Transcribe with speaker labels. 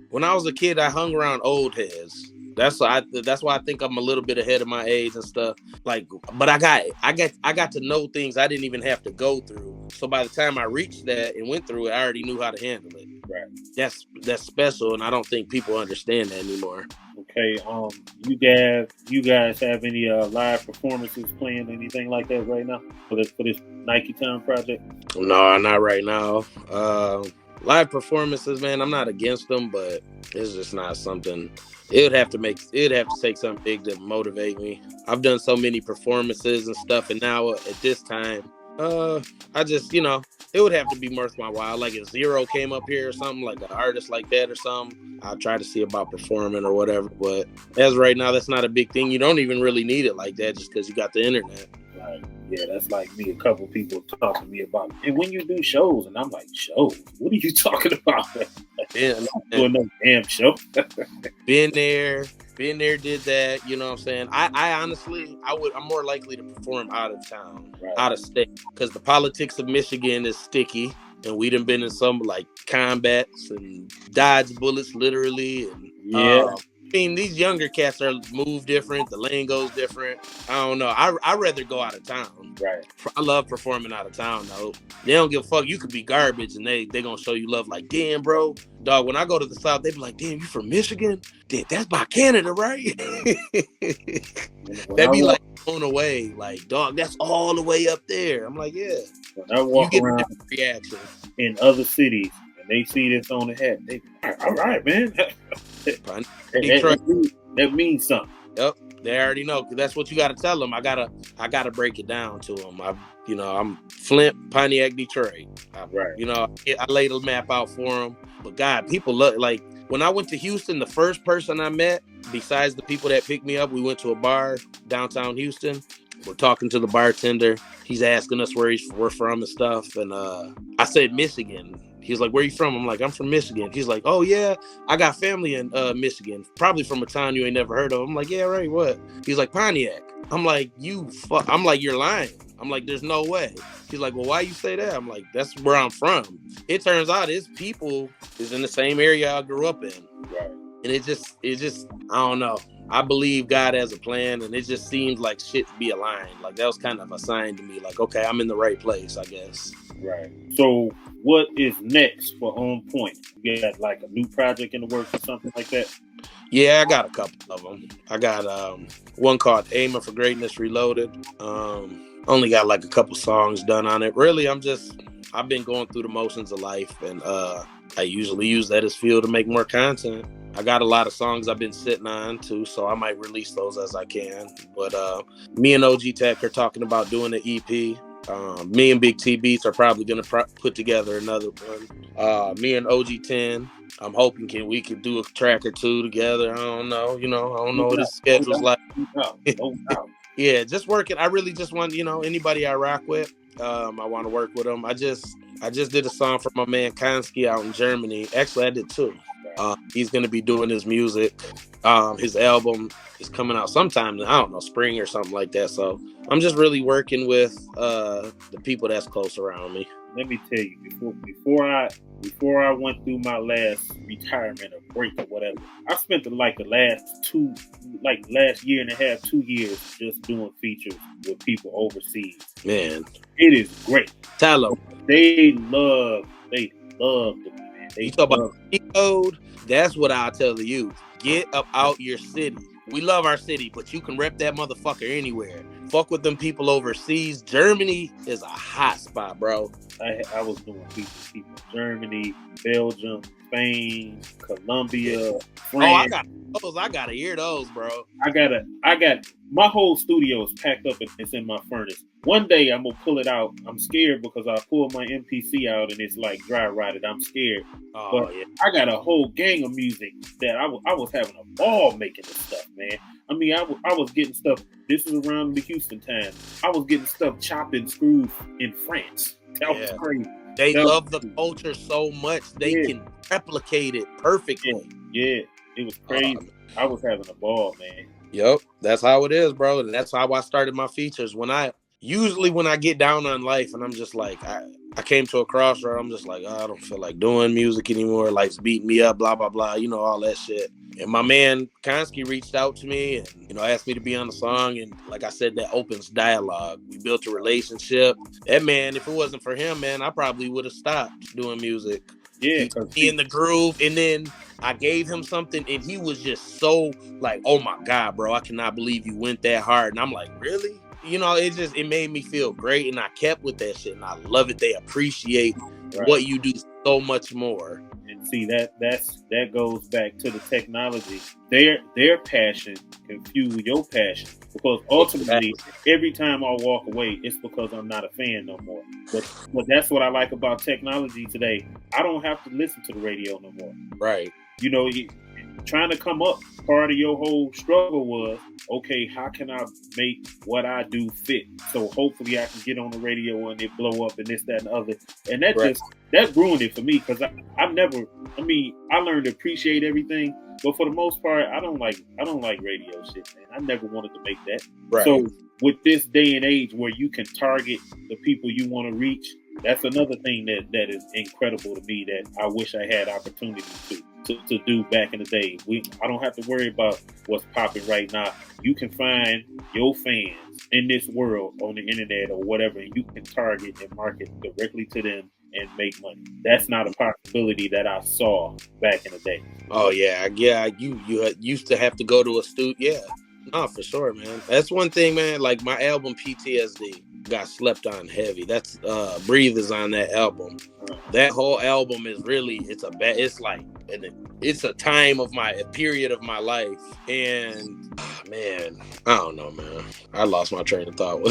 Speaker 1: When I was a kid, I hung around old heads. That's why I think I'm a little bit ahead of my age and stuff. Like, but I got to know things I didn't even have to go through. So by the time I reached that and went through it, I already knew how to handle it.
Speaker 2: Right.
Speaker 1: That's special, and I don't think people understand that anymore.
Speaker 2: Okay. You guys have any live performances planned, anything like that right now for this Nike Town project?
Speaker 1: No, not right now. Live performances, man, I'm not against them, but it's just not something. It'd have to take something big to motivate me. I've done so many performances and stuff, and now at this time, I just, it would have to be worth my while. Like if Zero came up here or something, like an artist like that or something, I'll try to see about performing or whatever. But as right now, that's not a big thing. You don't even really need it like that just because you got the internet.
Speaker 2: Like, yeah, that's like me. A couple people talk to me about, and when you do shows, and I'm like, shows? What are you talking about?
Speaker 1: Yeah,
Speaker 2: I'm doing no damn show.
Speaker 1: been there, been there, did that. You know what I'm saying? I honestly, I'm more likely to perform out of town,
Speaker 2: Right.
Speaker 1: out of state, because the politics of Michigan is sticky, and we done been in some like combats and dodged bullets literally, and
Speaker 2: Yeah.
Speaker 1: I mean these younger cats are move different, the lingo's different. I don't know. I rather go out of town.
Speaker 2: Right.
Speaker 1: I love performing out of town though. They don't give a fuck. You could be garbage and they gonna show you love. Like, damn, bro, dog. When I go to the South, they be like, damn, you from Michigan? Damn, that's by Canada, right?
Speaker 2: When
Speaker 1: They
Speaker 2: I
Speaker 1: be
Speaker 2: walk
Speaker 1: like blown away, like, dog, that's all the way up there. I'm like, yeah.
Speaker 2: when I
Speaker 1: You
Speaker 2: walk
Speaker 1: get a
Speaker 2: around
Speaker 1: different reaction.
Speaker 2: in other cities and they see this on the hat, they all right, man. that,
Speaker 1: Detroit.
Speaker 2: that means something.
Speaker 1: Yep, they already know. 'Cause that's what you got to tell them. I gotta break it down to them. I'm Flint, Pontiac, Detroit.
Speaker 2: Right.
Speaker 1: I laid a map out for them. But God, people look like when I went to Houston. The first person I met, besides the people that picked me up, we went to a bar downtown Houston. We're talking to the bartender. He's asking us where we're from and stuff. And I said Michigan. He's like, "Where you from?" I'm like, "I'm from Michigan." He's like, "Oh yeah, I got family in Michigan, probably from a town you ain't never heard of." I'm like, "Yeah, right. What?" He's like, "Pontiac." I'm like, I'm like, "You're lying." I'm like, "There's no way." He's like, "Well, why you say that?" I'm like, "That's where I'm from." It turns out his people is in the same area I grew up in,
Speaker 2: Right.
Speaker 1: and it just, I don't know. I believe God has a plan, and it just seems like shit to be aligned. Like that was kind of a sign to me. Like, okay, I'm in the right place, I guess.
Speaker 2: Right. So what is next for On Point? You got like a new project in the works or something like that?
Speaker 1: Yeah, I got a couple of them. I got one called Aiming for Greatness Reloaded. Only got like a couple songs done on it. Really, I've been going through the motions of life, and I usually use that as fuel to make more content. I got a lot of songs I've been sitting on too, so I might release those as I can. But me and OG Tech are talking about doing an EP. Me and Big T Beats are probably gonna put together another one. Me and OG 10. I'm hoping we could do a track or two together. I don't know, I don't
Speaker 2: No
Speaker 1: know what
Speaker 2: doubt.
Speaker 1: his
Speaker 2: No
Speaker 1: schedule's
Speaker 2: doubt.
Speaker 1: like.
Speaker 2: No doubt. No doubt.
Speaker 1: Yeah, just working. I really just want, anybody I rock with. I want to work with them. I just did a song for my man Kansky out in Germany. Actually, I did too. He's gonna be doing his music. His album is coming out sometime. I don't know, spring or something like that. So I'm just really working with the people that's close around me.
Speaker 2: Let me tell you, before I went through my last retirement or break or whatever, I spent last year and a half, 2 years just doing features with people overseas.
Speaker 1: Man,
Speaker 2: It is great.
Speaker 1: tell them.
Speaker 2: They love me, man.
Speaker 1: You
Speaker 2: They
Speaker 1: talk about
Speaker 2: love.
Speaker 1: cheat code. That's what I tell the youth. Get up out your city. We love our city, but you can rep that motherfucker anywhere. Fuck with them people overseas. Germany is a hot spot, bro.
Speaker 2: I was doing features with people in Germany, Belgium, Spain, Colombia,
Speaker 1: Oh, I
Speaker 2: France.
Speaker 1: got those. I gotta hear those, bro.
Speaker 2: I got my whole studio is packed up and it's in my furnace. One day I'm gonna pull it out. I'm scared because I pulled my MPC out and it's like dry rotted. I'm scared,
Speaker 1: Oh
Speaker 2: but
Speaker 1: yeah,
Speaker 2: I got a whole gang of music that I was having a ball making this stuff, man. I mean, I was getting stuff. This is around the Houston time. I was getting stuff chopped and screwed in France. That was
Speaker 1: yeah.
Speaker 2: crazy.
Speaker 1: They
Speaker 2: That
Speaker 1: love the
Speaker 2: was,
Speaker 1: culture so much they
Speaker 2: yeah,
Speaker 1: can replicate it
Speaker 2: yeah,
Speaker 1: perfectly.
Speaker 2: yeah. It was crazy.
Speaker 1: Um,
Speaker 2: I was having a ball, man.
Speaker 1: Yep, that's how it is, bro. And that's how I started my features. When usually when I get down on life and I'm just like, I came to a crossroad, I'm just like, oh, I don't feel like doing music anymore. Life's beating me up, blah, blah, blah, all that shit. And my man Konski reached out to me and, asked me to be on the song. And like I said, that opens dialogue. We built a relationship. That man, if it wasn't for him, man, I probably would have stopped doing music.
Speaker 2: Yeah.
Speaker 1: He in the groove. And then I gave him something and he was just so like, oh my God, bro, I cannot believe you went that hard. And I'm like, really? It made me feel great, and I kept with that shit, and I love it. They appreciate what you do so much more.
Speaker 2: And see that goes back to the technology. Their passion can fuel your passion, because ultimately, every time I walk away, it's because I'm not a fan no more. But that's what I like about technology today. I don't have to listen to the radio no more.
Speaker 1: Right.
Speaker 2: Trying to come up, part of your whole struggle was, okay, how can I make what I do fit? So hopefully I can get on the radio and it blow up and this, that, and the other. And that ruined it for me, because I learned to appreciate everything, but for the most part, I don't like radio shit, man. I never wanted to make that.
Speaker 1: Right.
Speaker 2: So with this day and age where you can target the people you want to reach, that's another thing that is incredible to me that I wish I had opportunity to do back in the day. I don't have to worry about what's popping right now. You can find your fans in this world on the internet or whatever, and you can target and market directly to them and make money. That's not a possibility that I saw back in the day.
Speaker 1: Oh yeah. You used to have to go to a studio. Yeah, no, for sure, man. That's one thing, man. Like my album PTSD got slept on heavy. That's Breathe is on that album. That whole album is really, it's a time of a period of my life. And man, I don't know, man. I lost my train of thought.